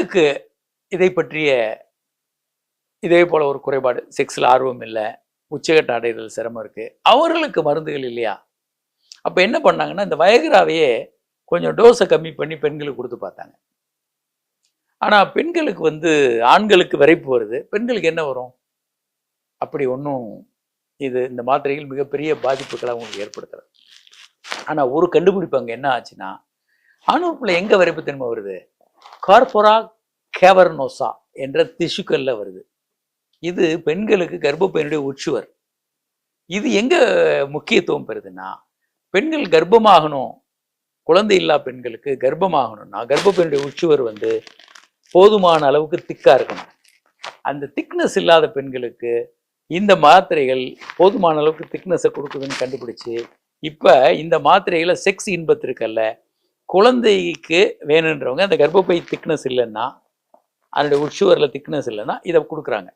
பெண்களுக்கு இதை பற்றிய இதே போல ஒரு குறைபாடு, செக்ஸில் ஆர்வம் இல்லை, உச்சகட்ட அடைதல் சிரமம் இருக்கு, அவர்களுக்கு மருந்துகள் இல்லையா? அப்போ என்ன பண்ணாங்கன்னா, இந்த வயகராவையே கொஞ்சம் டோஸை கம்மி பண்ணி பெண்களுக்கு கொடுத்து பார்த்தாங்க. ஆனால் பெண்களுக்கு ஆண்களுக்கு விரைப்பு வருது, பெண்களுக்கு என்ன வரும்? அப்படி ஒன்றும் இந்த மாத்திரைகள் மிகப்பெரிய பாதிப்புகளை அவங்களுக்கு ஏற்படுத்துறது. ஆனால் ஒரு கண்டுபிடிப்பு அங்கே என்ன ஆச்சுன்னா, ஆணுறுப்புல எங்கே விரைப்புத்தன்மை வருது? கார்போரா கேவர்னோசா என்ற திசுக்கல்ல வருது. இது பெண்களுக்கு கர்ப்பப்பையினுடைய உச்சுவர். இது எங்க முக்கியத்துவம் பெறுதுன்னா, பெண்கள் கர்ப்பமாகணும், குழந்தை இல்லா பெண்களுக்கு கர்ப்பமாகணும்னா கர்ப்பப்பையினுடைய உச்சுவர் போதுமான அளவுக்கு திக்கா இருக்கணும். அந்த திக்னஸ் இல்லாத பெண்களுக்கு இந்த மாத்திரைகள் போதுமான அளவுக்கு திக்னஸை கொடுக்குதுன்னு கண்டுபிடிச்சு, இப்போ இந்த மாத்திரைகளை செக்ஸ் இன்பத்திற்கல்ல, குழந்தைக்கு வேணுன்றவங்க அந்த கர்ப்பப்பை திக்னஸ் இல்லைன்னா, அதனுடைய உட்சுவரில் திக்னஸ் இல்லைன்னா இதை கொடுக்குறாங்க.